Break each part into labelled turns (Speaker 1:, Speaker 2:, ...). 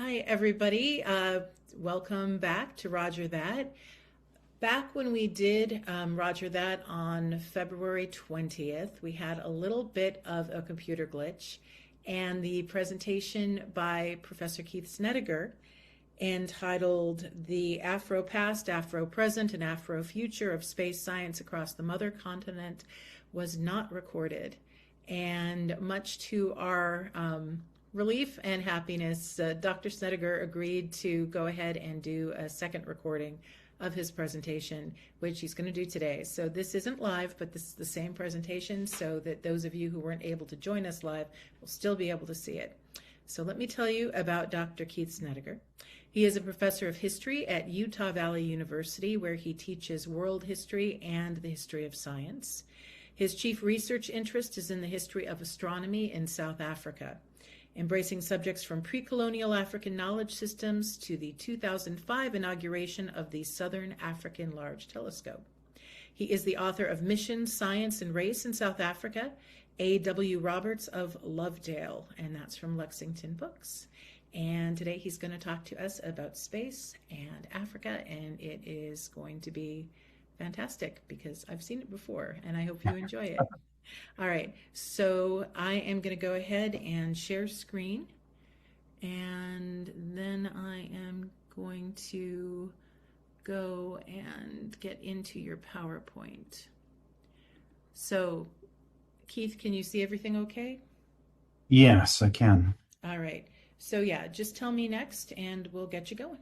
Speaker 1: Hi, everybody. Welcome back to Roger That. Back when we did Roger That on February 20th, we had a little bit of a computer glitch, and the presentation by Professor Keith Snedegar entitled The Afropast, Afropresent, and Afrofuture of Space Science Across the Mother Continent was not recorded. And much to our relief and happiness, Dr. Snedegar agreed to go ahead and do a second recording of his presentation, which he's going to do today. So this isn't live, but this is the same presentation so that those of you who weren't able to join us live will still be able to see it. So let me tell you about Dr. Keith Snedegar. He is a professor of history at Utah Valley University, where he teaches world history and the history of science. His chief research interest is in the history of astronomy in South Africa, embracing subjects from pre-colonial African knowledge systems to the 2005 inauguration of the Southern African Large Telescope. He is the author of Mission, Science, and Race in South Africa, A.W. Roberts of Lovedale, and that's from Lexington Books. And today he's going to talk to us about space and Africa, and it is going to be fantastic because I've seen it before, and I hope you enjoy it. All right, so I am going to go ahead and share screen, and then I am going to go and get into your PowerPoint. So, Keith, can you see everything okay?
Speaker 2: Yes, I can.
Speaker 1: All right, so yeah, just tell me next, and we'll get you going.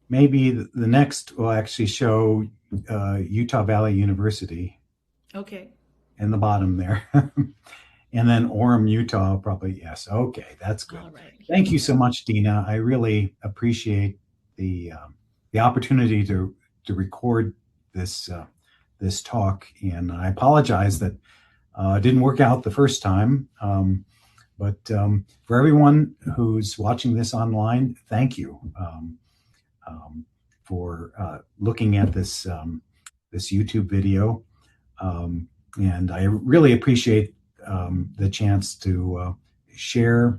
Speaker 2: Maybe the next will actually show Utah Valley University
Speaker 1: Okay.
Speaker 2: in the bottom there. And then Orem, Utah, probably, yes. Okay, that's good.
Speaker 1: All right.
Speaker 2: Thank you so much, Dina. I really appreciate the opportunity to record this this talk. And I apologize that it didn't work out the first time. But for everyone who's watching this online, thank you for looking at this this YouTube video. And I really appreciate the chance to share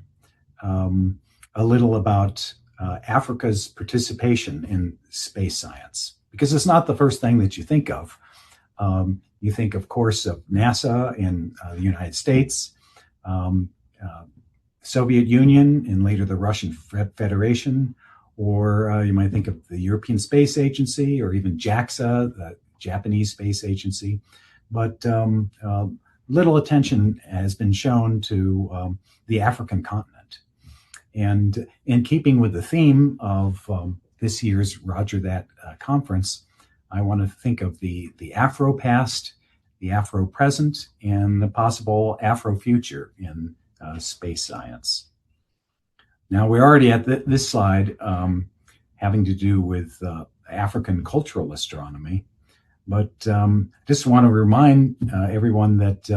Speaker 2: a little about Africa's participation in space science, because it's not the first thing that you think of. You think, of course, of NASA in the United States, Soviet Union, and later the Russian Federation, or you might think of the European Space Agency, or even JAXA, the Japanese Space Agency. But little attention has been shown to the African continent. And in keeping with the theme of this year's Roger That conference, I want to think of the Afropast, the Afropresent, and the possible Afrofuture in space science. Now, we're already at this slide having to do with African cultural astronomy. But just want to remind everyone that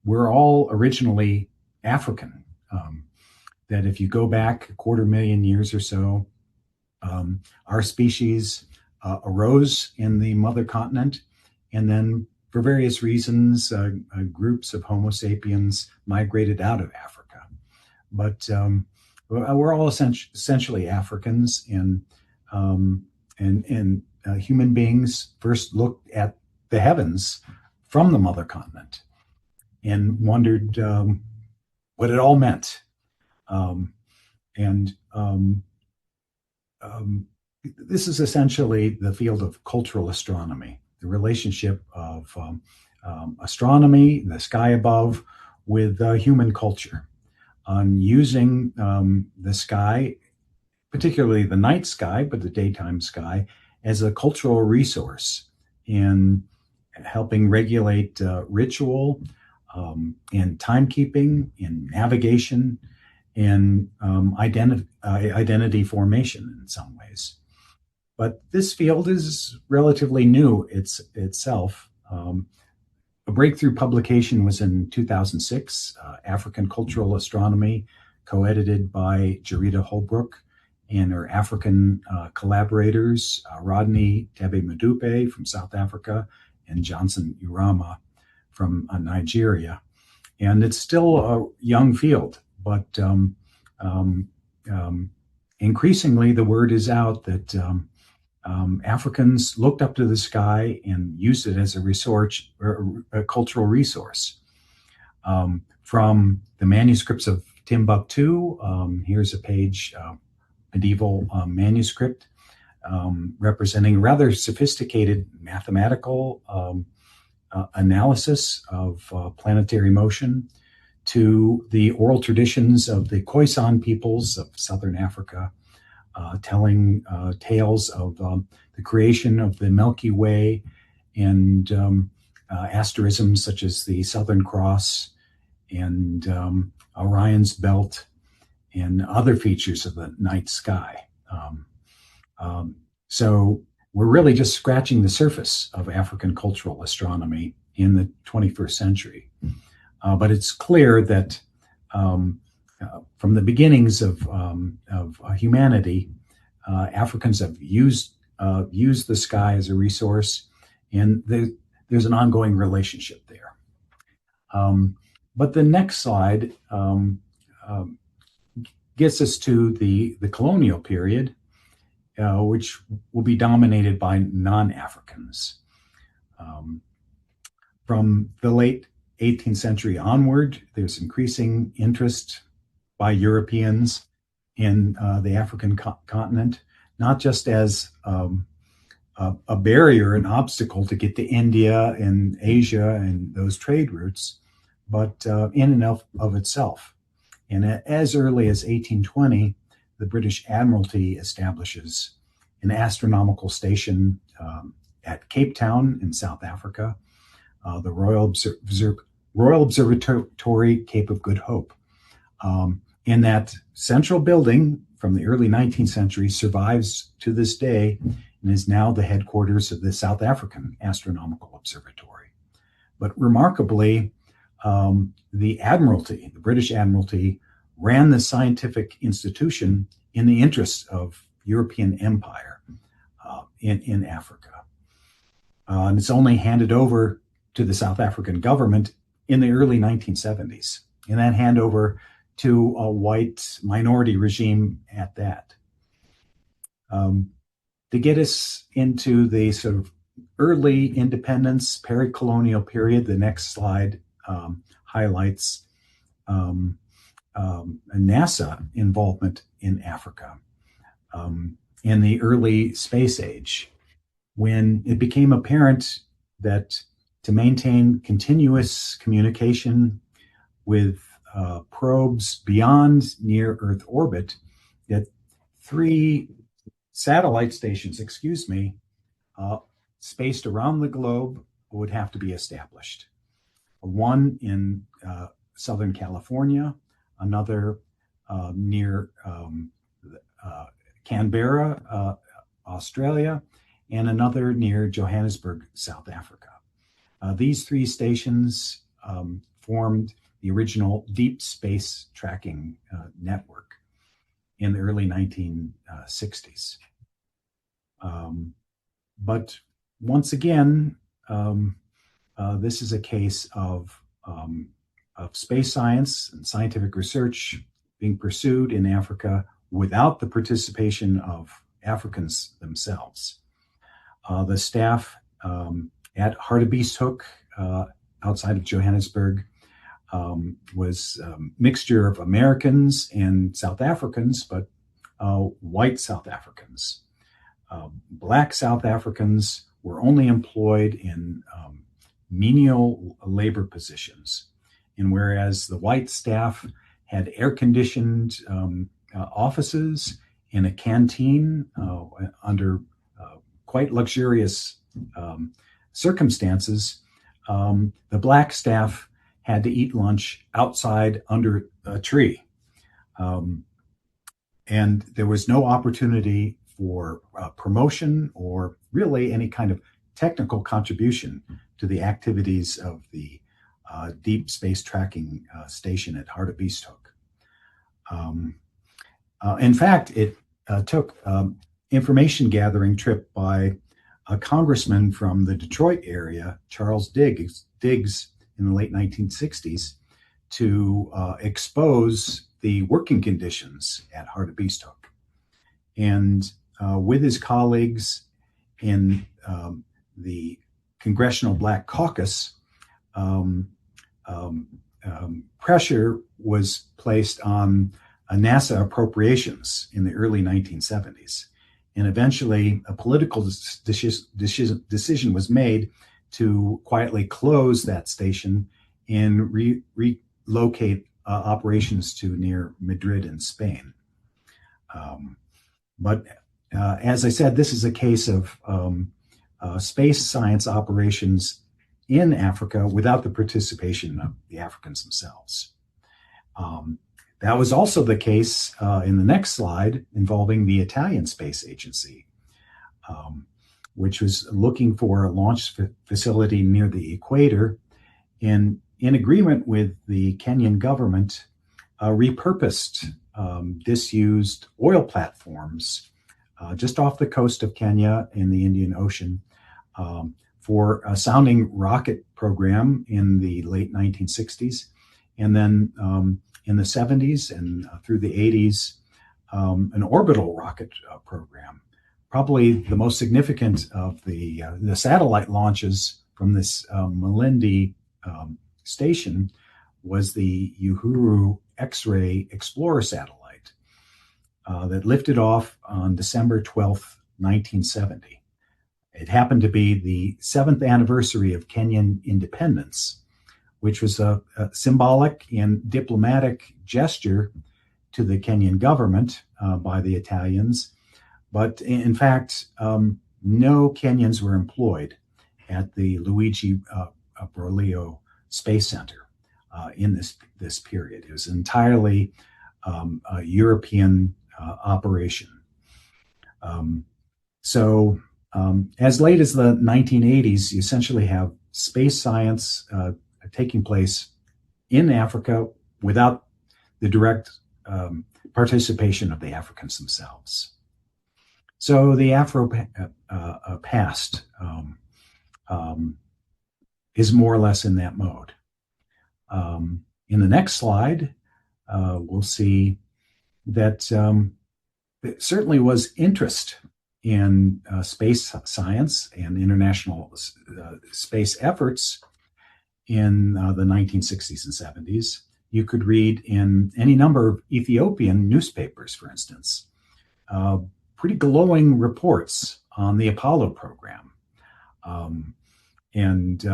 Speaker 2: we're all originally African. That if you go back 250,000 years or so, our species arose in the mother continent, and then for various reasons, groups of Homo sapiens migrated out of Africa. But we're all essentially Africans, and human beings first looked at the heavens from the mother continent and wondered what it all meant. This is essentially the field of cultural astronomy, the relationship of astronomy, the sky above, with human culture, on using the sky, particularly the night sky, but the daytime sky, as a cultural resource in helping regulate ritual, in timekeeping, in navigation, in identity formation in some ways. But this field is relatively new itself. A breakthrough publication was in 2006, African Cultural Astronomy, co-edited by Jarita Holbrook and her African collaborators, Rodney Tebe-Madupe from South Africa and Johnson Urama from Nigeria. And it's still a young field, but increasingly the word is out that Africans looked up to the sky and used it as a resource, or a cultural resource. From the manuscripts of Timbuktu, here's a page, medieval manuscript representing a rather sophisticated mathematical analysis of planetary motion, to the oral traditions of the Khoisan peoples of southern Africa, telling tales of the creation of the Milky Way and asterisms such as the Southern Cross and Orion's Belt and other features of the night sky. So we're really just scratching the surface of African cultural astronomy in the 21st century. But it's clear that from the beginnings of humanity, Africans have used the sky as a resource, and there's an ongoing relationship there. But the next slide gets us to the colonial period, which will be dominated by non-Africans. From the late 18th century onward, there's increasing interest by Europeans in the African continent, not just as a barrier, an obstacle to get to India and Asia and those trade routes, but in and of itself. And as early as 1820, the British Admiralty establishes an astronomical station at Cape Town in South Africa, the Royal Observatory, Cape of Good Hope. In that central building from the early 19th century survives to this day and is now the headquarters of the South African Astronomical Observatory. But remarkably, the Admiralty, the British Admiralty, ran the scientific institution in the interests of European empire in Africa. And it's only handed over to the South African government in the early 1970s. And that handover to a white minority regime at that. To get us into the sort of early independence, peri-colonial period, the next slide highlights NASA involvement in Africa in the early space age, when it became apparent that to maintain continuous communication with probes beyond near Earth orbit, that 3 satellite stations, spaced around the globe would have to be established. One in Southern California, another near Canberra, Australia, and another near Johannesburg, South Africa. These 3 stations formed the original deep space tracking network in the early 1960s. But once again, this is a case of space science and scientific research being pursued in Africa without the participation of Africans themselves. The staff at Hartebeesthoek, outside of Johannesburg, was a mixture of Americans and South Africans, but white South Africans. Black South Africans were only employed in menial labor positions. And whereas the white staff had air-conditioned offices and a canteen under quite luxurious circumstances, the black staff had to eat lunch outside under a tree. And there was no opportunity for promotion or really any kind of technical contribution to the activities of the deep space tracking station at Hartebeesthoek. In fact, it took information gathering trip by a congressman from the Detroit area, Charles Diggs, in the late 1960s, to expose the working conditions at Heart of Beast Hook. And with his colleagues in the Congressional Black Caucus, pressure was placed on NASA appropriations in the early 1970s. And eventually, a political decision was made to quietly close that station and relocate operations to near Madrid in Spain. But as I said, this is a case of space science operations in Africa without the participation of the Africans themselves. That was also the case in the next slide involving the Italian Space Agency, which was looking for a launch facility near the equator, and in agreement with the Kenyan government, repurposed disused oil platforms just off the coast of Kenya in the Indian Ocean for a sounding rocket program in the late 1960s. And then in the 70s and through the 80s, an orbital rocket program. Probably the most significant of the satellite launches from this Malindi station was the Uhuru X-ray Explorer satellite that lifted off on December 12th, 1970. It happened to be the 7th anniversary of Kenyan independence, which was a symbolic and diplomatic gesture to the Kenyan government by the Italians. But in fact, no Kenyans were employed at the Luigi Broglio Space Center in this period. It was entirely a European operation. So as late as the 1980s, you essentially have space science taking place in Africa without the direct participation of the Africans themselves. So the Afropast is more or less in that mode. In the next slide, we'll see that there certainly was interest in space science and international space efforts in the 1960s and 70s. You could read in any number of Ethiopian newspapers, for instance, pretty glowing reports on the Apollo program, and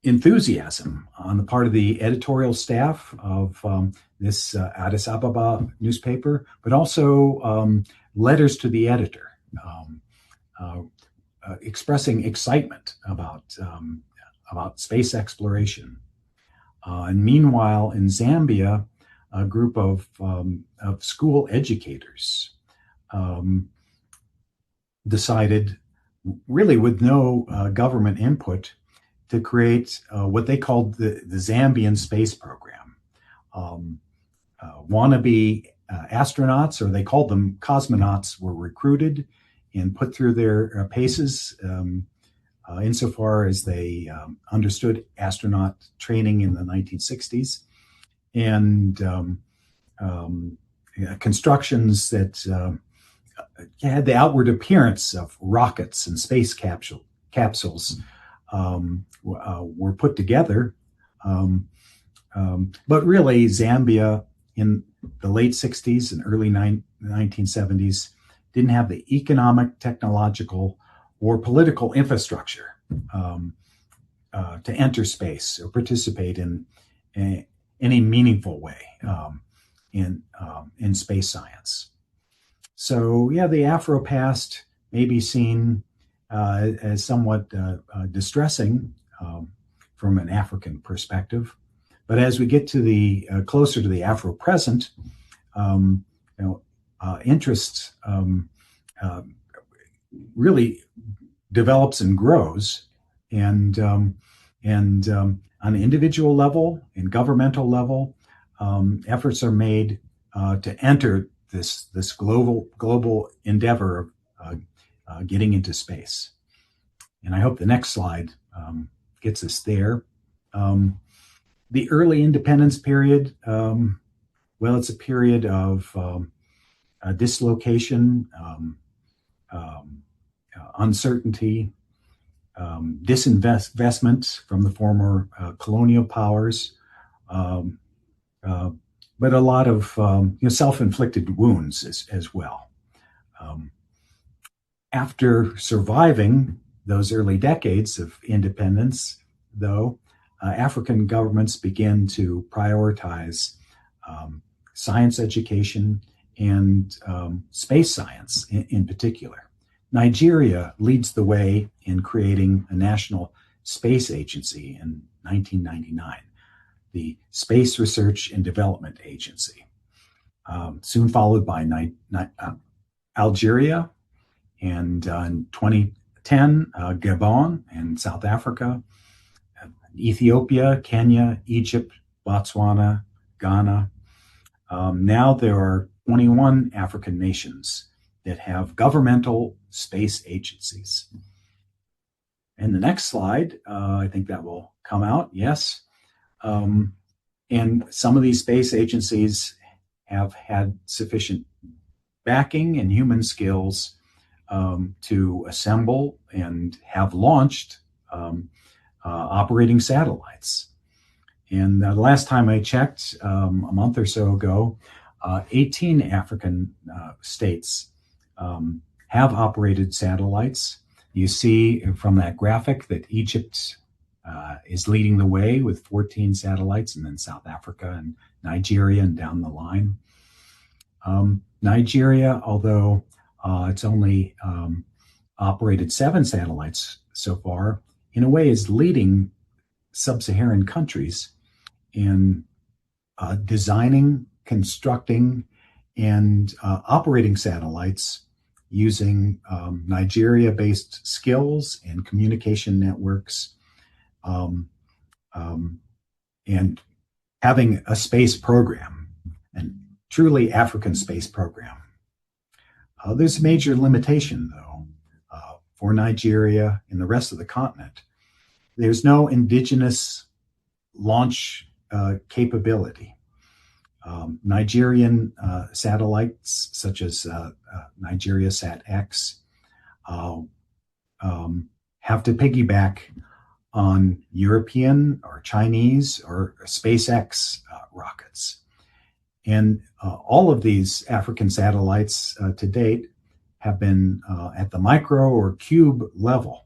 Speaker 2: enthusiasm on the part of the editorial staff of this Addis Ababa newspaper, but also letters to the editor expressing excitement about space exploration. And meanwhile, in Zambia, a group of school educators decided, really with no government input, to create what they called the Zambian space program. Wannabe astronauts, or they called them cosmonauts, were recruited and put through their paces insofar as they understood astronaut training in the 1960s, and constructions that had the outward appearance of rockets and space capsules were put together. But really, Zambia in the late 60s and early 1970s didn't have the economic, technological, or political infrastructure to enter space or participate in any meaningful way in space science. So yeah, the Afropast may be seen as somewhat distressing from an African perspective, but as we get to the closer to the Afropresent, interest really develops and grows, and on an individual level and governmental level, efforts are made to enter this global endeavor of getting into space. And I hope the next slide gets us there. The early independence period, well, it's a period of dislocation, um, uncertainty, disinvestment from the former colonial powers, um, uh, but a lot of self-inflicted wounds as well. Um, After surviving those early decades of independence, though, African governments began to prioritize um, science education and space science in particular. Nigeria leads the way in creating a national space agency in 1999, the Space Research and Development Agency, soon followed by Algeria, and in 2010, Gabon and South Africa, Ethiopia, Kenya, Egypt, Botswana, Ghana. Now there are 21 African nations that have governmental space agencies. And the next slide, I think that will come out, yes. And some of these space agencies have had sufficient backing and human skills to assemble and have launched operating satellites. And the last time I checked, a month or so ago, 18 African states have operated satellites. You see from that graphic that Egypt is leading the way with 14 satellites, and then South Africa and Nigeria and down the line. Nigeria, although it's only operated 7 satellites so far, in a way is leading sub-Saharan countries in designing, constructing, and operating satellites using Nigeria-based skills and communication networks, and having a space program, and truly African space program. There's a major limitation, though, for Nigeria and the rest of the continent. There's no indigenous launch capability. Nigerian satellites, such as Nigeria Sat-X, have to piggyback on European or Chinese or SpaceX rockets. And all of these African satellites to date have been at the micro or cube level.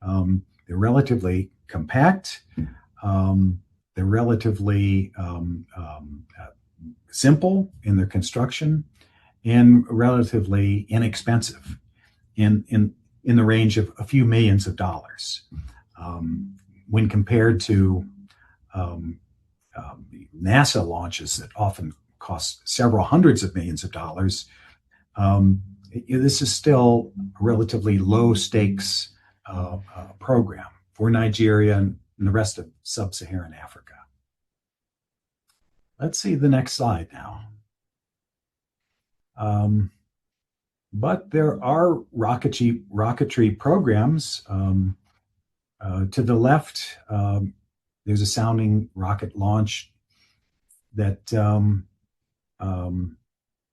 Speaker 2: They're relatively compact. They're relatively simple in their construction and relatively inexpensive in the range of a few millions of dollars. When compared to NASA launches that often cost several hundreds of millions of dollars, this is still a relatively low stakes program for Nigeria and the rest of sub-Saharan Africa. Let's see the next slide now. But there are rocketry programs. To the left, there's a sounding rocket launch that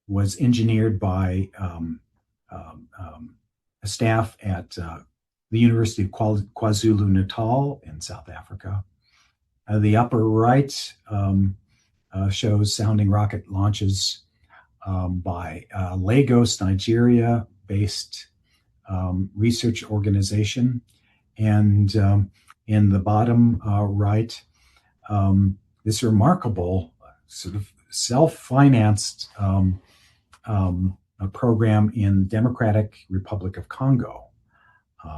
Speaker 2: was engineered by a staff at the University of KwaZulu-Natal in South Africa. The upper right shows sounding rocket launches by Lagos, Nigeria-based research organization. And in the bottom right, this remarkable sort of self-financed program in the Democratic Republic of Congo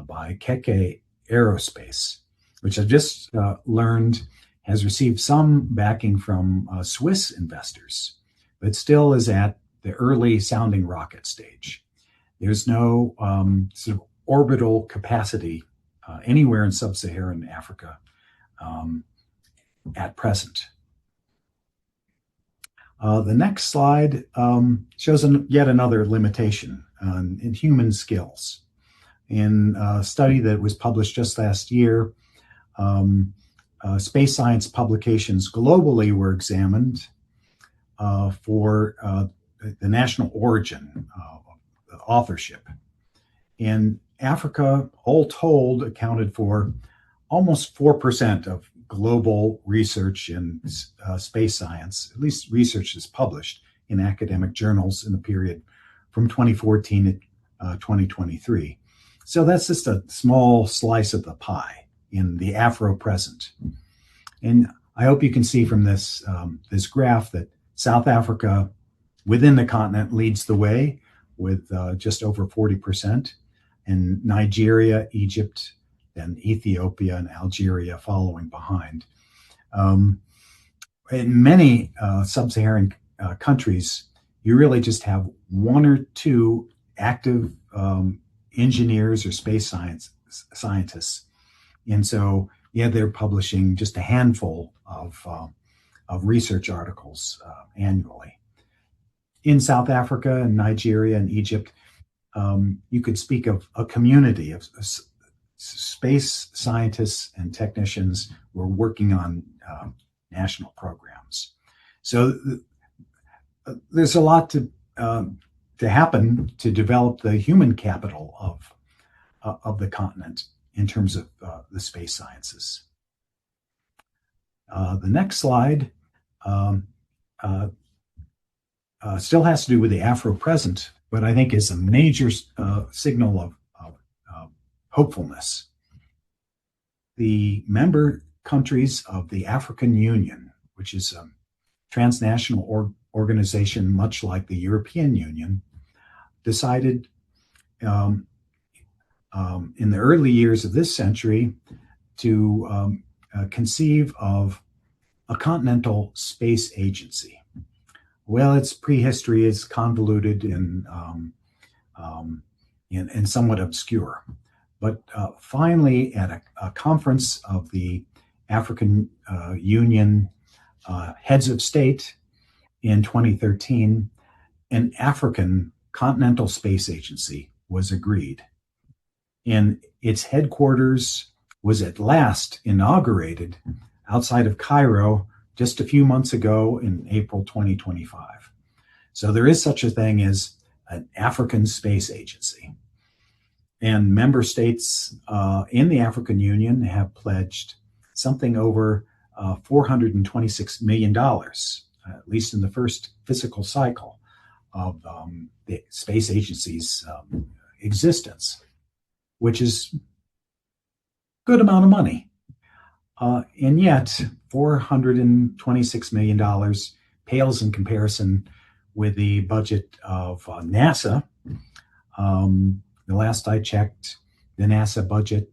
Speaker 2: by Keke Aerospace, which I just learned has received some backing from Swiss investors, but still is at the early sounding rocket stage. There's no sort of orbital capacity anywhere in sub-Saharan Africa at present. The next slide shows yet another limitation in human skills. In a study that was published just last year, space science publications globally were examined for the national origin of authorship. And Africa, all told, accounted for almost 4% of global research in space science, at least research is published in academic journals in the period from 2014 to 2023. So that's just a small slice of the pie in the Afropresent. And I hope you can see from this, this graph that South Africa within the continent leads the way with just over 40%, and Nigeria, Egypt, and Ethiopia and Algeria following behind. In many sub-Saharan countries, you really just have one or two active engineers or space scientists. And so, yeah, they're publishing just a handful of research articles annually. In South Africa and Nigeria and Egypt, you could speak of a community of space scientists and technicians who are working on national programs. So there's a lot to happen to develop the human capital of the continent in terms of the space sciences. The next slide still has to do with the Afropresent, but I think is a major signal of hopefulness. The member countries of the African Union, which is a transnational organization much like the European Union, decided in the early years of this century to conceive of a continental space agency. Well, its prehistory is convoluted and somewhat obscure. But finally, at a conference of the African Union heads of state in 2013, an African continental space agency was agreed. And its headquarters was at last inaugurated outside of Cairo just a few months ago in April 2025. So there is such a thing as an African space agency. And member states in the African Union have pledged something over $426 million, at least in the first fiscal cycle of the space agency's existence, which is a good amount of money. And yet, $426 million pales in comparison with the budget of NASA. The last I checked, the NASA budget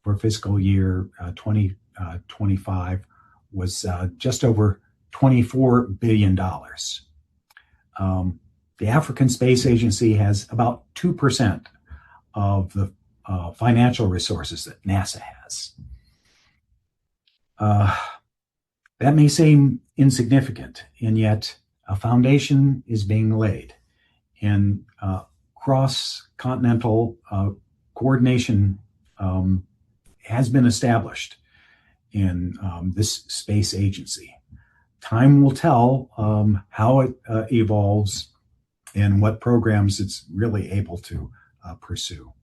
Speaker 2: for fiscal year 2025 was just over $24 billion. The African Space Agency has about 2% of the financial resources that NASA has. That may seem insignificant, and yet a foundation is being laid, and cross-continental coordination has been established in this space agency. Time will tell how it evolves and what programs it's really able to pursue.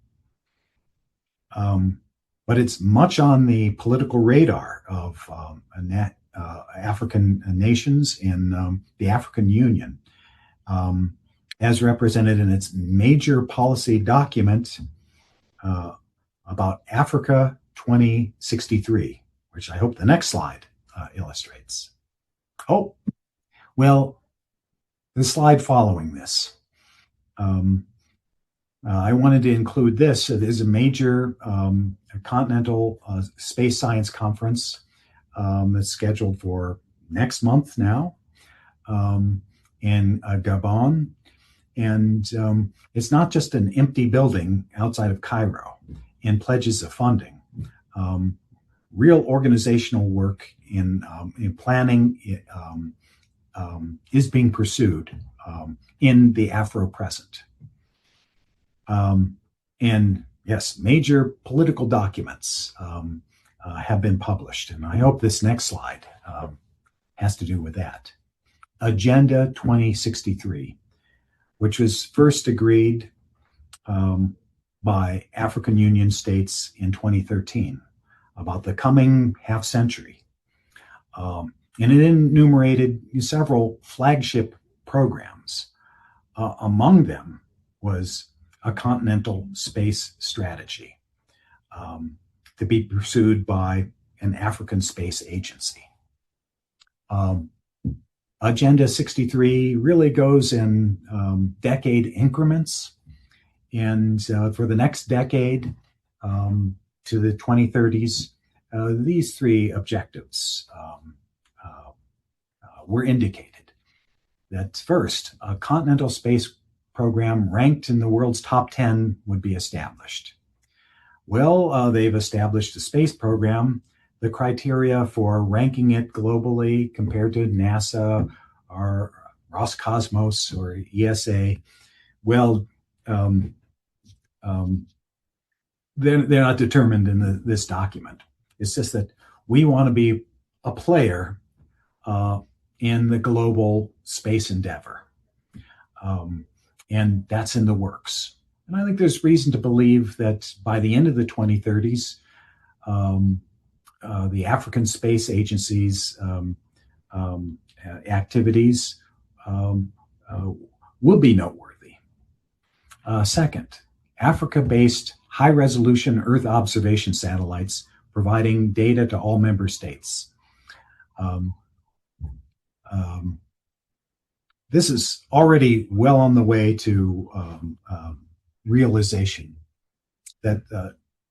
Speaker 2: But it's much on the political radar of African nations and the African Union, as represented in its major policy document about Africa 2063, which I hope the next slide illustrates. Oh, well, the slide following this. I wanted to include this. There's a major continental space science conference that's scheduled for next month now in Gabon. And it's not just an empty building outside of Cairo and pledges of funding. Real organizational work in planning is being pursued in the Afropresent. And yes, major political documents have been published. And I hope this next slide has to do with that. Agenda 2063, which was first agreed by African Union states in 2013 about the coming half century. And it enumerated several flagship programs. Among them was a continental space strategy to be pursued by an African space agency. Agenda 63 really goes in decade increments. And for the next decade to the 2030s, these three objectives were indicated. That first, a continental space program ranked in the world's top 10 would be established. Well, they've established a space program. The criteria for ranking it globally compared to NASA or Roscosmos or ESA, well, they're not determined in this document. It's just that we want to be a player in the global space endeavor. And that's in the works. And I think there's reason to believe that by the end of the 2030s, the African Space Agency's activities will be noteworthy. Second, Africa-based high-resolution Earth observation satellites providing data to all member states. This is already well on the way to realization that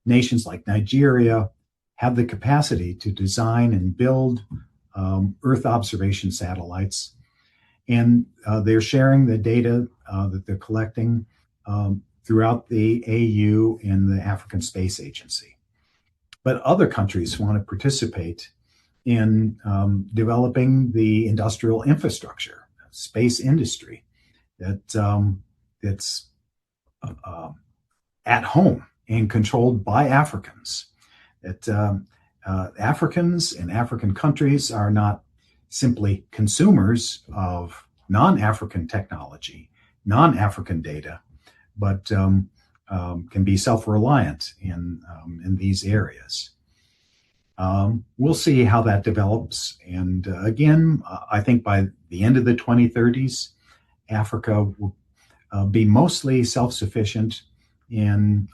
Speaker 2: nations like Nigeria have the capacity to design and build Earth observation satellites, and they're sharing the data that they're collecting throughout the AU and the African Space Agency. But other countries want to participate in developing the industrial infrastructure, space industry that's at home and controlled by Africans. That Africans and African countries are not simply consumers of non-African technology, non-African data, but can be self-reliant in these areas. We'll see how that develops. And again, I think by the end of the 2030s, Africa will be mostly self-sufficient in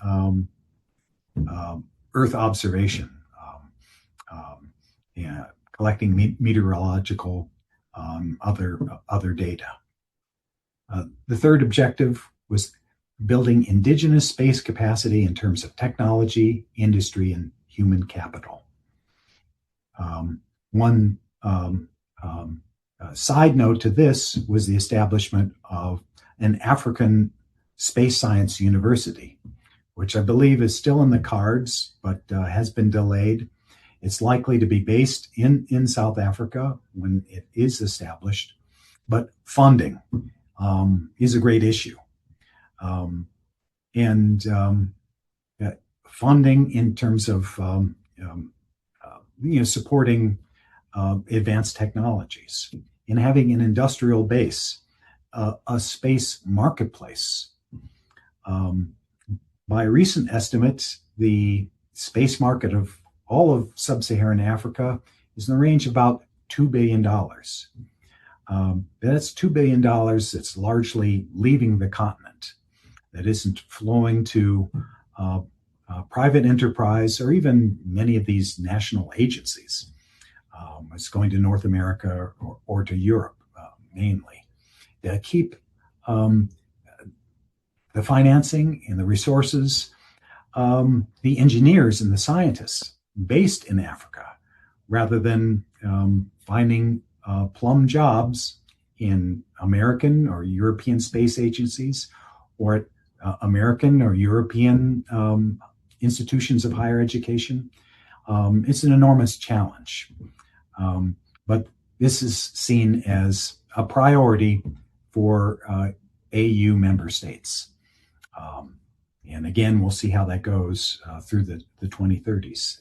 Speaker 2: Earth observation, collecting meteorological other data. The third objective was building indigenous space capacity in terms of technology, industry, and human capital. One side note to this was the establishment of an African Space Science University, which I believe is still in the cards, but has been delayed. It's likely to be based in South Africa when it is established, but funding is a great issue. Funding in terms of supporting advanced technologies and having an industrial base, a space marketplace. By recent estimates, the space market of all of sub-Saharan Africa is in the range of about $2 billion. That's $2 billion that's largely leaving the continent, that isn't flowing to private enterprise or even many of these national agencies. It's going to North America or to Europe mainly. They keep the financing and the resources, the engineers and the scientists based in Africa, rather than finding plum jobs in American or European space agencies or at American or European institutions of higher education. It's an enormous challenge. But this is seen as a priority for AU member states. And again, we'll see how that goes through the 2030s.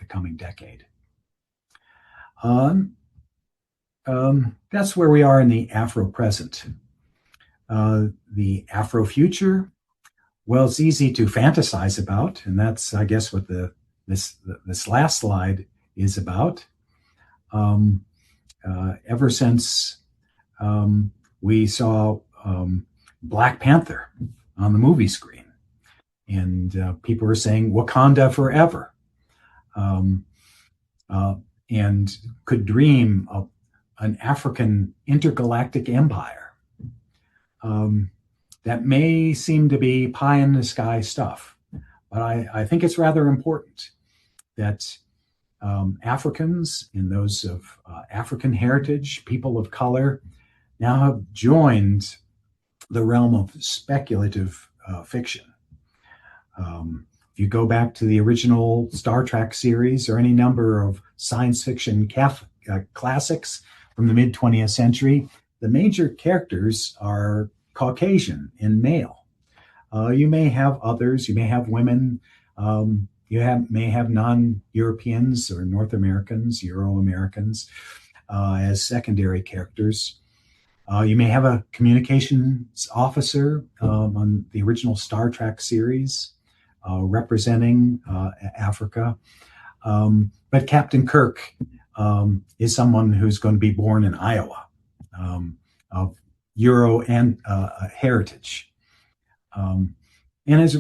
Speaker 2: the coming decade. That's where we are in the Afropresent. The Afrofuture, well, it's easy to fantasize about, and that's, I guess, what this last slide is about. Ever since we saw Black Panther on the movie screen, and people were saying Wakanda forever, and could dream of an African intergalactic empire. That may seem to be pie in the sky stuff, but I think it's rather important that Africans and those of African heritage, people of color, now have joined the realm of speculative fiction. If you go back to the original Star Trek series or any number of science fiction classics from the mid-20th century, the major characters are Caucasian and male. You may have others, you may have women, may have non-Europeans or North Americans, Euro-Americans as secondary characters. You may have a communications officer on the original Star Trek series representing Africa. But Captain Kirk is someone who's going to be born in Iowa, of Euro and heritage, and is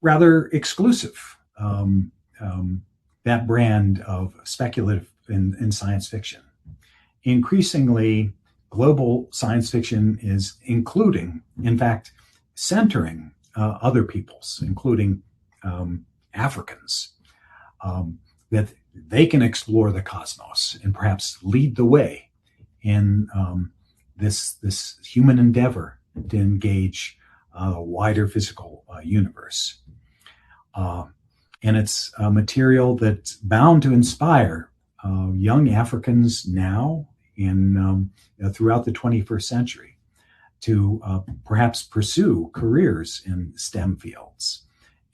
Speaker 2: rather exclusive, that brand of speculative in science fiction. Increasingly, global science fiction is including, in fact, centering other peoples, including Africans, that they can explore the cosmos and perhaps lead the way in this human endeavor to engage a wider physical universe. And it's a material that's bound to inspire young Africans now and throughout the 21st century to perhaps pursue careers in STEM fields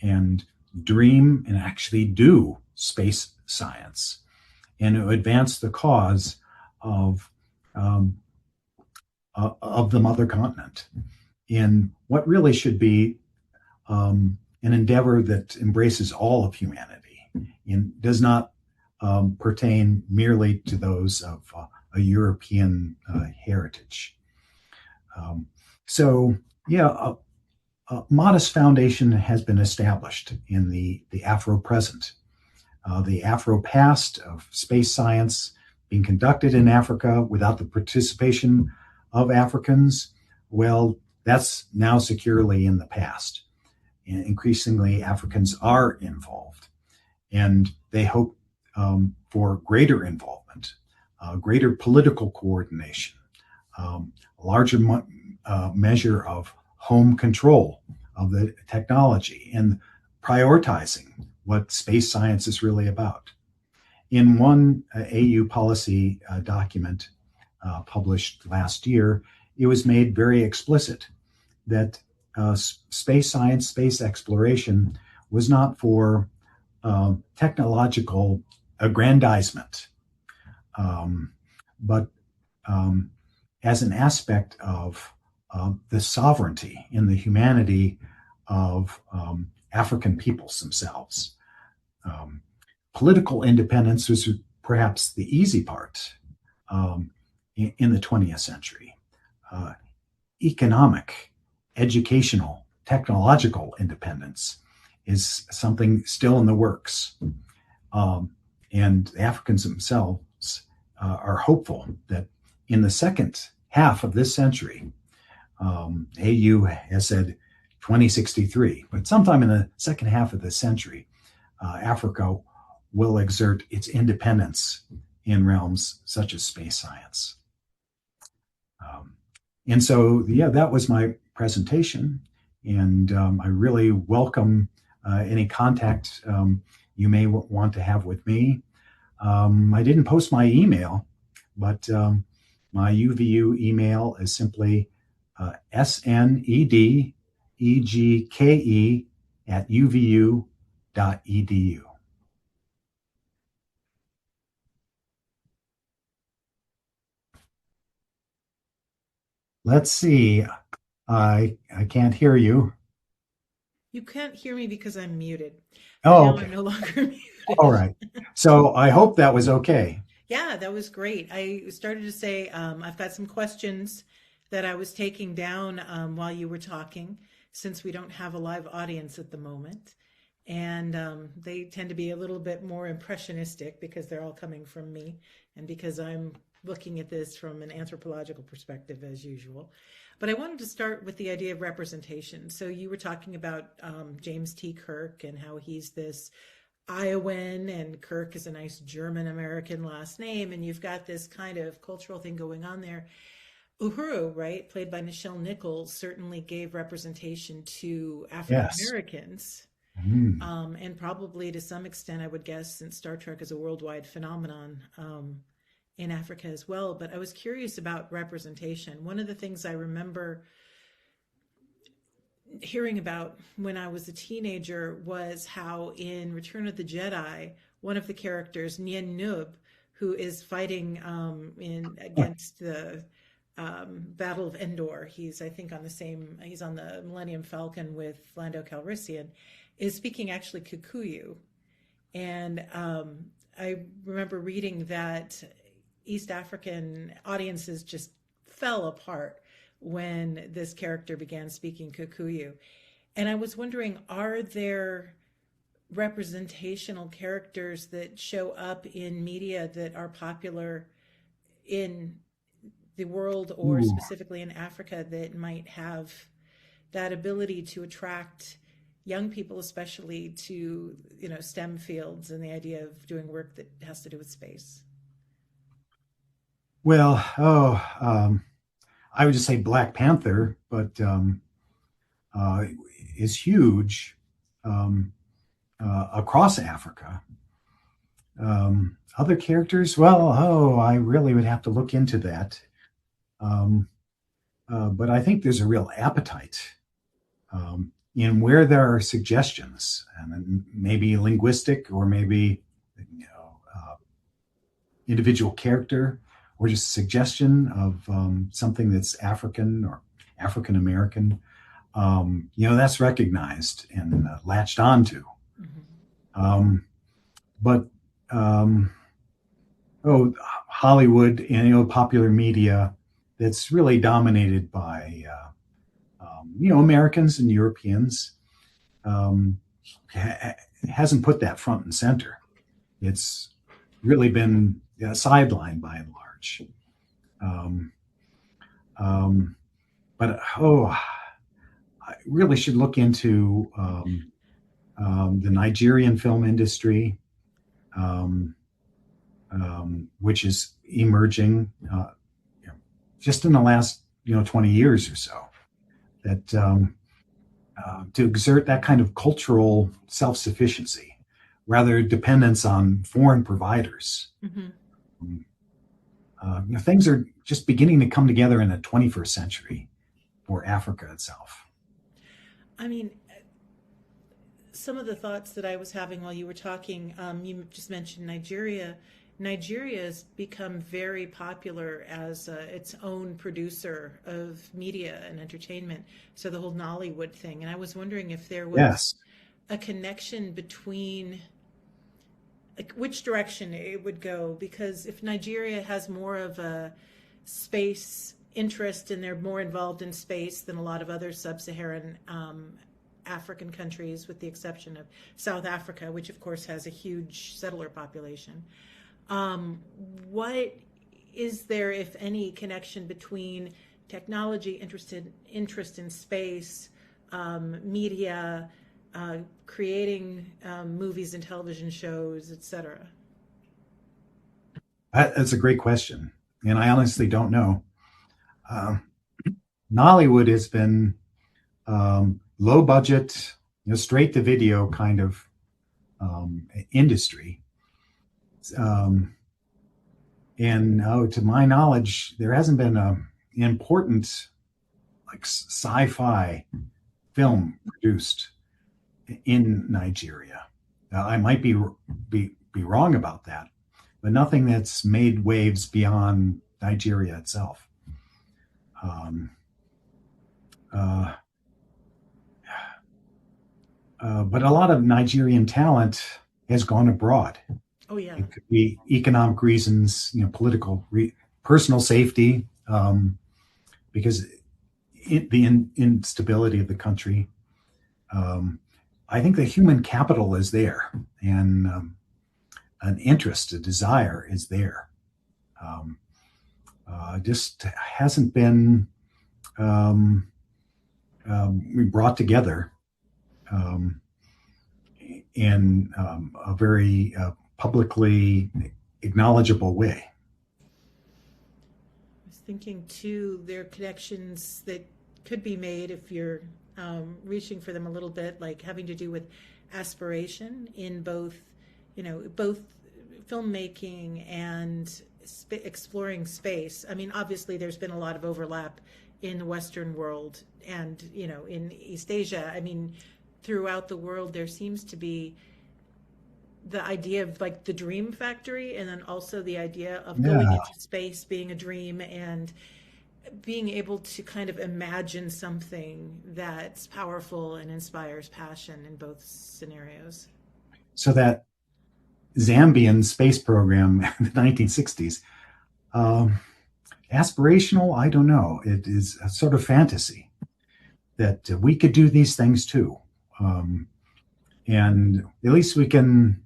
Speaker 2: and dream and actually do space science and to advance the cause of the mother continent in what really should be an endeavor that embraces all of humanity and does not pertain merely to those of a European heritage. A modest foundation has been established in the Afropresent. The Afropast of space science being conducted in Africa without the participation of Africans, well, that's now securely in the past. And increasingly, Africans are involved, and they hope for greater involvement, greater political coordination, a larger measure of home control of the technology, and prioritizing what space science is really about. In one AU policy document published last year, it was made very explicit that space science, space exploration was not for technological aggrandizement, but as an aspect of the sovereignty and the humanity of African peoples themselves. Political independence was perhaps the easy part in the 20th century. Economic, educational, technological independence is something still in the works. And the Africans themselves are hopeful that in the second half of this century, AU has said 2063, but sometime in the second half of this century, Africa will exert its independence in realms such as space science. That was my presentation, and I really welcome any contact you may want to have with me. I didn't post my email, but my UVU email is simply snedegke@uvu.edu. Let's see. I can't hear you.
Speaker 1: You can't hear me because I'm muted. And
Speaker 2: Oh,
Speaker 1: now I'm
Speaker 2: okay.
Speaker 1: no longer
Speaker 2: All
Speaker 1: muted.
Speaker 2: right. So I hope that was okay.
Speaker 1: Yeah, that was great. I started to say I've got some questions that I was taking down while you were talking, since we don't have a live audience at the moment. And they tend to be a little bit more impressionistic because they're all coming from me and because I'm looking at this from an anthropological perspective as usual. But I wanted to start with the idea of representation. So you were talking about James T. Kirk and how he's this Iowan, and Kirk is a nice German American last name, and you've got this kind of cultural thing going on there. Uhuru, right, played by Nichelle Nichols, certainly gave representation to African
Speaker 2: Yes.
Speaker 1: Americans,
Speaker 2: Mm.
Speaker 1: and probably to some extent, I would guess, since Star Trek is a worldwide phenomenon, in Africa as well. But I was curious about representation. One of the things I remember hearing about when I was a teenager was how in Return of the Jedi, one of the characters, Nien Nunb, who is fighting in against the Battle of Endor, he's I think on the same, he's on the Millennium Falcon with Lando Calrissian, is speaking actually Kikuyu, and I remember reading that East African audiences just fell apart when this character began speaking Kikuyu. And I was wondering, are there representational characters that show up in media that are popular in the world or
Speaker 2: Ooh.
Speaker 1: specifically in Africa that might have that ability to attract young people, especially to, STEM fields and the idea of doing work that has to do with space?
Speaker 2: Well, I would just say Black Panther, but uh, is huge um, across Africa. Other characters, well, I really would have to look into that. Um, but I think there's a real appetite in where there are suggestions, and maybe linguistic, or maybe individual character, or just suggestion of something that's African or African American. That's recognized and latched onto.
Speaker 1: Mhm.
Speaker 2: Um, but um, Hollywood and popular media that's really dominated by Americans and Europeans, um, hasn't put that front and center. It's really been sidelined by and large. Um, um, but I really should look into the Nigerian film industry, um, which is emerging just in the last 20 years or so. That to exert that kind of cultural self-sufficiency, rather dependence on foreign providers.
Speaker 1: Mhm.
Speaker 2: Um, things are just beginning to come together in the 21st century for Africa itself.
Speaker 1: I mean, some of the thoughts that I was having while you were talking, you just mentioned Nigeria. Nigeria has become very popular as its own producer of media and entertainment. So the whole Nollywood thing. And I was wondering if there was
Speaker 2: Yes.
Speaker 1: a connection between, like, which direction it would go. Because if Nigeria has more of a space interest and they're more involved in space than a lot of other sub-Saharan African countries, with the exception of South Africa, which of course has a huge settler population. Um, what is there, if any, connection between technology, interest in space, media, creating movies and television shows, etc.?
Speaker 2: That's a great question, and I honestly don't know. Um, Nollywood has been low budget, straight to video kind of industry. Um, and to my knowledge, there hasn't been an important like sci-fi film produced in Nigeria. I might be wrong about that, but nothing that's made waves beyond Nigeria itself. Um, uh, but a lot of Nigerian talent has gone abroad.
Speaker 1: Oh yeah.
Speaker 2: It could be economic reasons, political, personal safety, because instability of the country. I think the human capital is there, and an interest, a desire is there. Um, just hasn't been um, brought together um, in a very publicly acknowledgeable way.
Speaker 1: I was thinking too, there are connections that could be made if you're reaching for them a little bit, like having to do with aspiration in both, both filmmaking and exploring space. I mean, obviously, there's been a lot of overlap in the Western world and, in East Asia. I mean, throughout the world, there seems to be the idea of like the dream factory, and then also the idea of going
Speaker 2: Yeah.
Speaker 1: into space being a dream, and being able to kind of imagine something that's powerful and inspires passion in both scenarios.
Speaker 2: So that Zambian space program in the 1960s, um, aspirational, I don't know. It is a sort of fantasy that we could do these things too. Um, and at least we can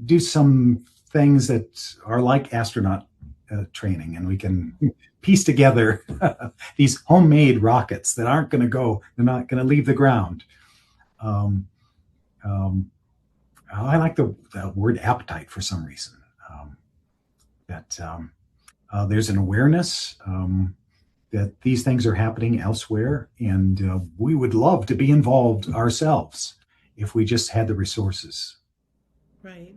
Speaker 2: do some things that are like astronaut training, and we can piece together these homemade rockets that aren't going to go, they're not going to leave the ground. Um, um, I like the word appetite for some reason. That there's an awareness that these things are happening elsewhere, and we would love to be involved ourselves if we just had the resources.
Speaker 1: Right.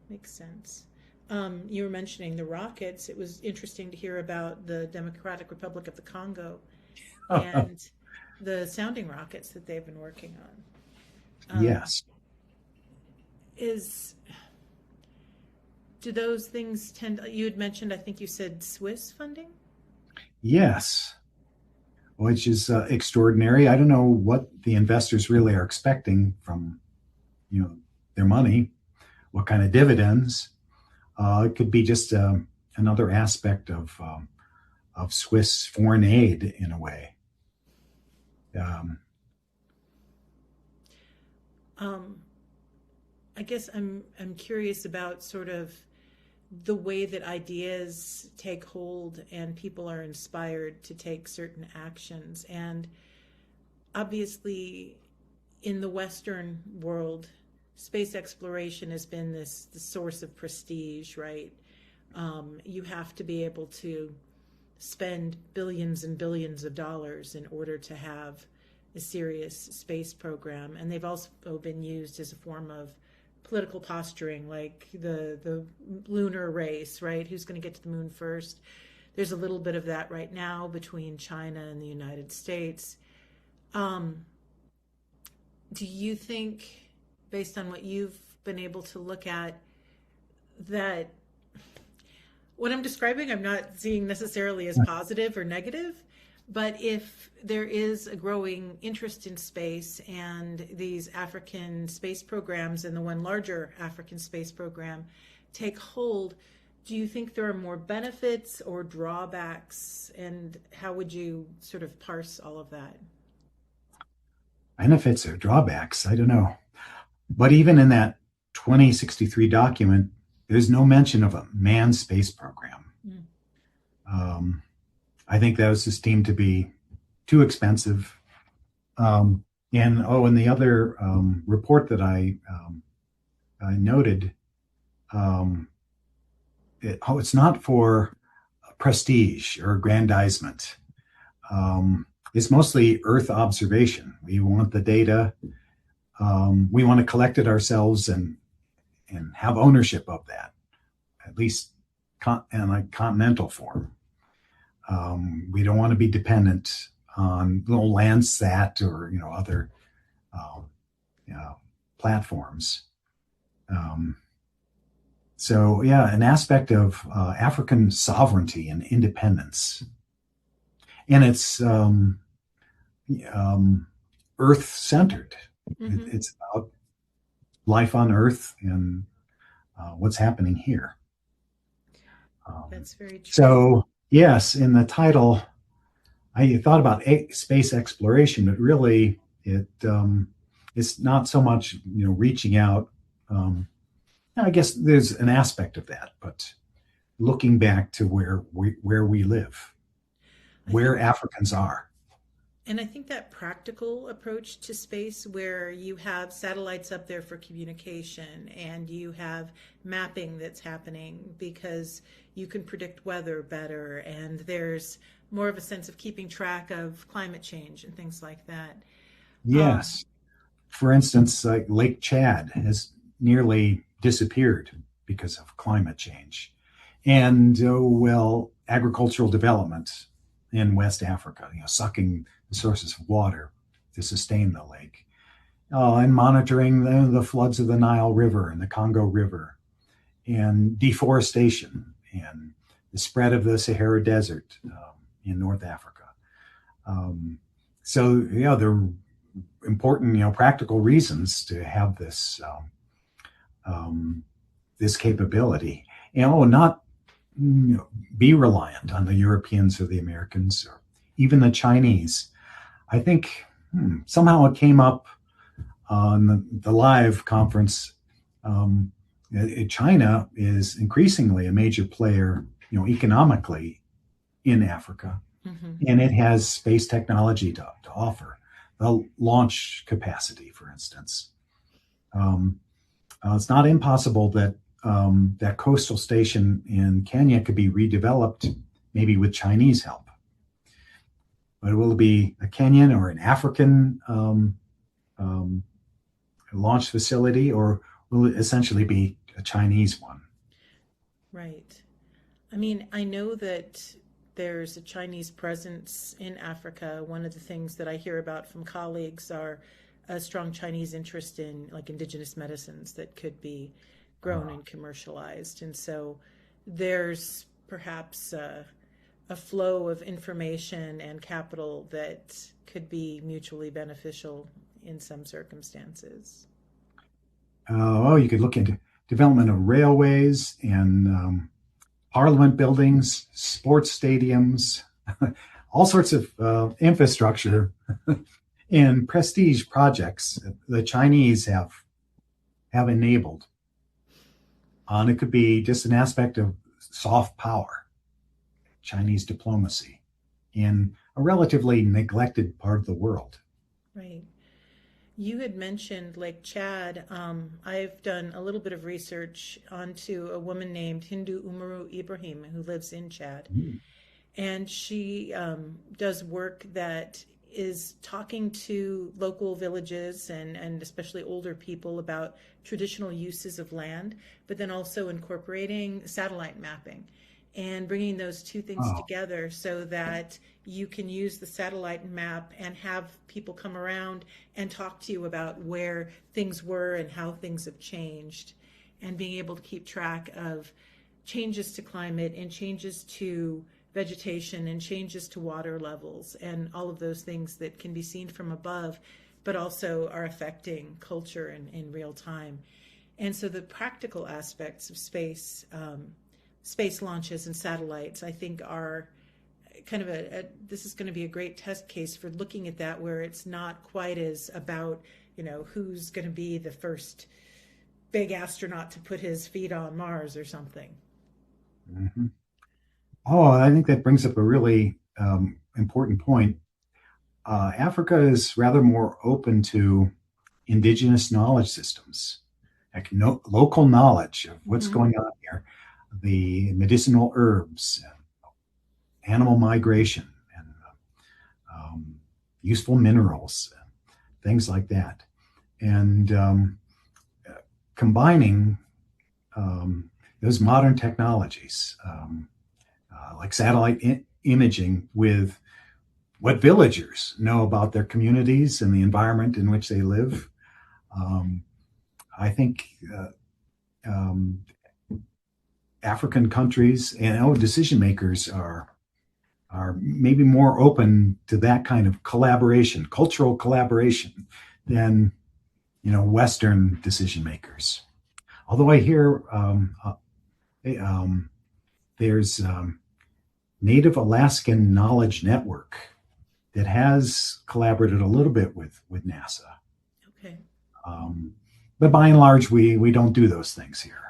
Speaker 1: Makes sense. You were mentioning the rockets. It was interesting to hear about the Democratic Republic of the Congo and the sounding rockets that they've been working on.
Speaker 2: Yes.
Speaker 1: Is Do those things tend? You had mentioned, I think you said Swiss funding.
Speaker 2: Yes, which is extraordinary. I don't know what the investors really are expecting from you know their money. What kind of dividends? It could be just another aspect of Swiss foreign aid in a way. Um,
Speaker 1: Um, I guess I'm curious about sort of the way that ideas take hold and people are inspired to take certain actions. And obviously, in the Western world, space exploration has been this source of prestige, right? You have to be able to spend billions and billions of dollars in order to have a serious space program. And they've also been used as a form of political posturing, like the lunar race, right? Who's going to get to the moon first? There's a little bit of that right now between China and the United States. Um, do you think, based on what you've been able to look at, that what I'm describing, I'm not seeing necessarily as positive or negative, but if there is a growing interest in space and these African space programs and the one larger African space program take hold, do you think there are more benefits or drawbacks? And how would you sort of parse all of that?
Speaker 2: Benefits or drawbacks? I don't know. But even in that 2063 document, there's no mention of a manned space program.
Speaker 1: Mm.
Speaker 2: Um, I think that was just deemed to be too expensive. And the other report that I noted, um, it's not for prestige or aggrandizement. It's mostly Earth observation. We want the data. We want to collect it ourselves and have ownership of that, at least in a continental form. We don't want to be dependent on little Landsat or other uh, platforms. Um, so yeah, an aspect of African sovereignty and independence. and it's um, Earth centered.
Speaker 1: Hmm.
Speaker 2: It's about life on Earth and what's happening here. Um,
Speaker 1: That's very true.
Speaker 2: so, yes, in the title, I thought about space exploration, but really, it's not so much reaching out. Um, I guess there's an aspect of that, but looking back to where we live,
Speaker 1: I think
Speaker 2: where Africans are.
Speaker 1: And I think that practical approach to space, where you have satellites up there for communication and you have mapping that's happening because you can predict weather better, and there's more of a sense of keeping track of climate change and things like that. Um,
Speaker 2: Yes, for instance, Lake Chad has nearly disappeared because of climate change, and well, agricultural development in West Africa, sucking the sources of water to sustain the lake, and monitoring the floods of the Nile River and the Congo River, and deforestation and the spread of the Sahara Desert in North Africa. Um, so, yeah, there are important, practical reasons to have um, this capability, and not be reliant on the Europeans or the Americans or even the Chinese. I think somehow it came up on the live conference. Um, China is increasingly a major player, economically in Africa,
Speaker 1: mhm.
Speaker 2: and it has space technology to offer. The launch capacity, for instance. Um, it's not impossible that that coastal station in Kenya could be redeveloped, maybe with Chinese help. But will it be a Kenyan or an African um, launch facility, or will it essentially be a Chinese one?
Speaker 1: Right. I mean, I know that there's a Chinese presence in Africa. One of the things that I hear about from colleagues are a strong Chinese interest in like indigenous medicines that could be grown
Speaker 2: Uh,
Speaker 1: and commercialized. And so there's perhaps a flow of information and capital that could be mutually beneficial in some circumstances.
Speaker 2: oh, you could look into development of railways and parliament buildings, sports stadiums, all sorts of infrastructure and prestige projects that the Chinese have enabled. And it could be just an aspect of soft power, Chinese diplomacy, in a relatively neglected part of the world.
Speaker 1: Right. You had mentioned Lake Chad. I've done a little bit of research onto a woman named Hindu Umaru Ibrahim who lives in Chad.
Speaker 2: Mm.
Speaker 1: And she does work that is talking to local villages and especially older people about traditional uses of land, but then also incorporating satellite mapping and bringing those two things
Speaker 2: Oh,
Speaker 1: together so that you can use the satellite map and have people come around and talk to you about where things were and how things have changed, and being able to keep track of changes to climate and changes to vegetation and changes to water levels and all of those things that can be seen from above, but also are affecting culture in real time. And so the practical aspects of space launches and satellites, I think, are kind of this is going to be a great test case for looking at that, where it's not quite as about, who's going to be the first big astronaut to put his feet on Mars or something.
Speaker 2: mhm. Oh, I think that brings up a really important point. Africa is rather more open to indigenous knowledge systems, like local knowledge of what's
Speaker 1: Mm-hmm.
Speaker 2: going on here, the medicinal herbs, animal migration, and um, useful minerals, things like that. And combining um, those modern technologies, like satellite imaging, with what villagers know about their communities and the environment in which they live. Um, I think African countries and decision makers are are maybe more open to that kind of collaboration, cultural collaboration, than Western decision makers. Although I hear there's Native Alaskan Knowledge Network that has collaborated a little bit with NASA.
Speaker 1: Okay.
Speaker 2: But by and large, we don't do those things here.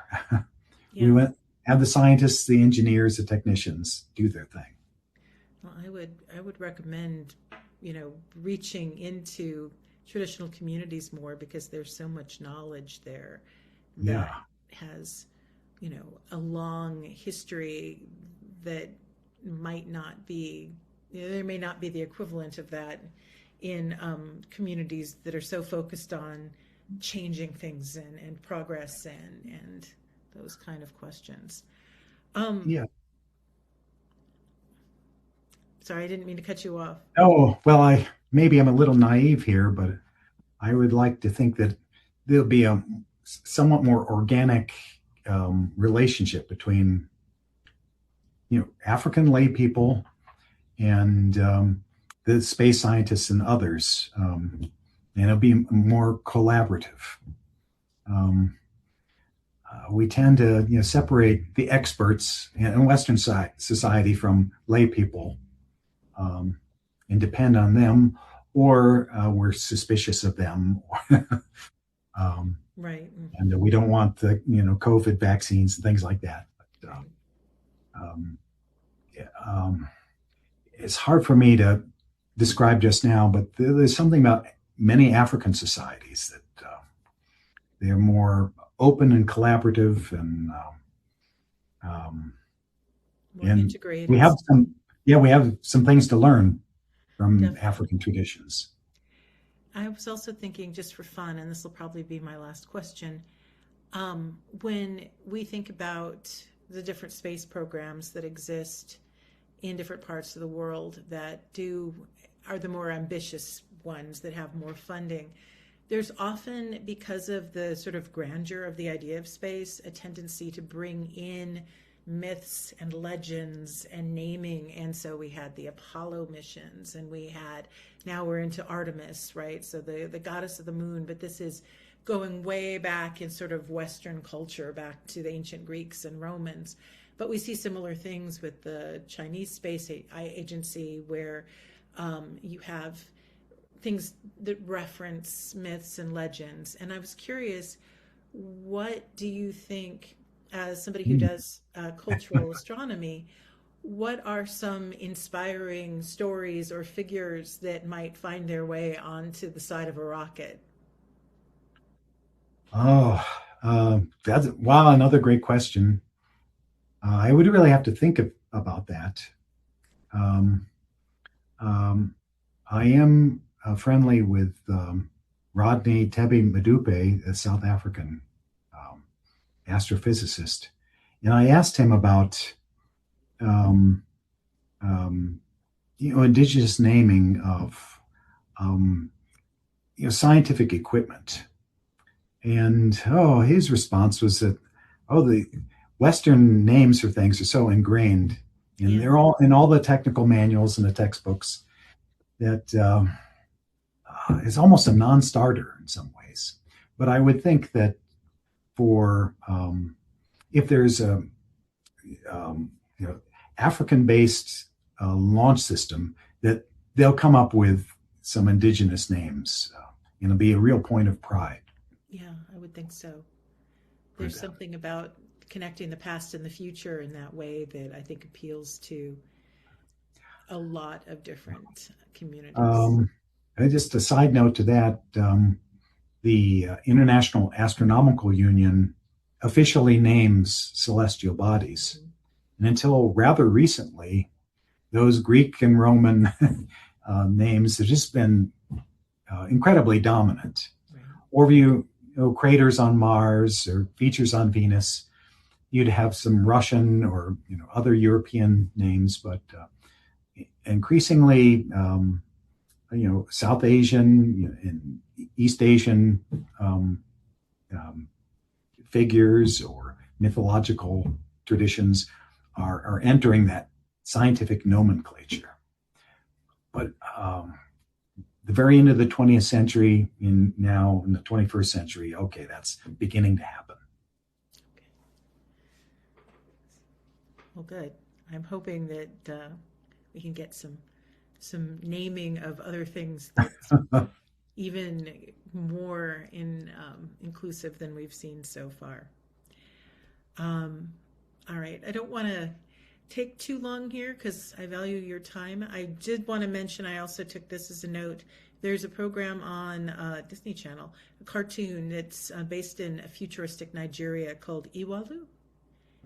Speaker 1: Yeah.
Speaker 2: We have the scientists, the engineers, the technicians do their thing.
Speaker 1: Well, I would recommend, reaching into traditional communities more, because there's so much knowledge there
Speaker 2: Yeah.
Speaker 1: that has, a long history that might not be, there may not be the equivalent of that in communities that are so focused on changing things and progress and those kind of questions.
Speaker 2: Yeah.
Speaker 1: Sorry, I didn't mean to cut you off.
Speaker 2: Oh, well, maybe I'm a little naive here, but I would like to think that there'll be a somewhat more organic relationship between African lay people and the space scientists and others, and it'll be more collaborative. We tend to separate the experts in Western society from lay people, and depend on them, or we're suspicious of them.
Speaker 1: Right.
Speaker 2: And we don't want the COVID vaccines and things like that. But,
Speaker 1: Right.
Speaker 2: yeah, it's hard for me to describe just now, but there's something about many African societies that they're more open and collaborative, and
Speaker 1: More
Speaker 2: and
Speaker 1: integrated.
Speaker 2: we have some things to learn from
Speaker 1: Definitely.
Speaker 2: African traditions.
Speaker 1: I was also thinking, just for fun, and this will probably be my last question, when we think about the different space programs that exist in different parts of the world that are the more ambitious ones that have more funding, there's often, because of the sort of grandeur of the idea of space, a tendency to bring in myths and legends and naming. And so we had the Apollo missions, and now we're into Artemis, right? So the goddess of the moon, but this is going way back in sort of Western culture, back to the ancient Greeks and Romans. But we see similar things with the Chinese space agency, where you have things that reference myths and legends. And I was curious, what do you think, as somebody who does cultural astronomy, what are some inspiring stories or figures that might find their way onto the side of a rocket?
Speaker 2: Oh, that's wow! Another great question. I would really have to think about that. Um, um, I am friendly with Rodney Tebby-Madupe, a South African um, astrophysicist, and I asked him about um, um, indigenous naming of um, scientific equipment. And his response was that the Western names for things are so ingrained, and
Speaker 1: Yeah.
Speaker 2: they're all in all the technical manuals and the textbooks, that it's almost a non-starter in some ways. But I would think that for if there's a African-based launch system, that they'll come up with some indigenous names, and it'll be a real point of pride.
Speaker 1: Yeah, I would think so. There's something about connecting the past and the future in that way that I think appeals to a lot of different communities.
Speaker 2: And just a side note to that, the International Astronomical Union officially names celestial bodies. Mm-hmm. And until rather recently, those Greek and Roman names have just been incredibly dominant. Right. Or you craters on Mars or features on Venus, you'd have some Russian or other European names, but increasingly, South Asian and East Asian figures or mythological traditions are entering that scientific nomenclature. But the very end of the 20th century, now in the 21st century, okay, that's beginning to happen.
Speaker 1: Okay. Well, good. I'm hoping that we can get some naming of other things that's even more inclusive than we've seen so far. Um, all right. I don't want to take too long here because I value your time. I did want to mention, I also took this as a note. There's a program on Disney Channel, a cartoon that's based in a futuristic Nigeria called Iwalu.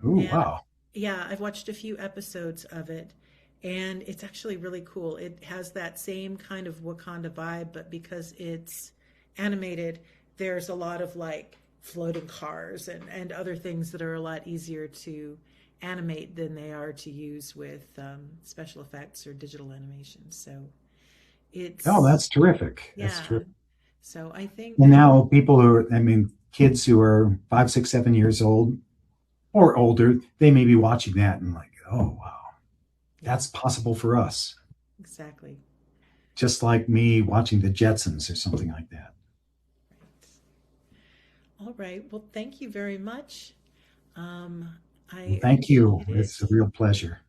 Speaker 2: Oh,
Speaker 1: And
Speaker 2: wow.
Speaker 1: yeah, I've watched a few episodes of it, and it's actually really cool. It has that same kind of Wakanda vibe, but because it's animated, there's a lot of like floating cars and other things that are a lot easier to animate than they are to use with special effects or digital animation. So
Speaker 2: Oh,
Speaker 1: it's,
Speaker 2: that's terrific. That's
Speaker 1: yeah.
Speaker 2: terrific.
Speaker 1: So I think,
Speaker 2: And now people who are, I mean, kids who are 5, 6, 7 years old or older, they may be watching that and like, oh, wow,
Speaker 1: yeah,
Speaker 2: that's possible for us.
Speaker 1: exactly.
Speaker 2: Just like me watching the Jetsons or something like that.
Speaker 1: Right. All right. Well, thank you very much. Um,
Speaker 2: Well,
Speaker 1: I
Speaker 2: thank you.
Speaker 1: appreciate
Speaker 2: It's a
Speaker 1: it.
Speaker 2: real pleasure.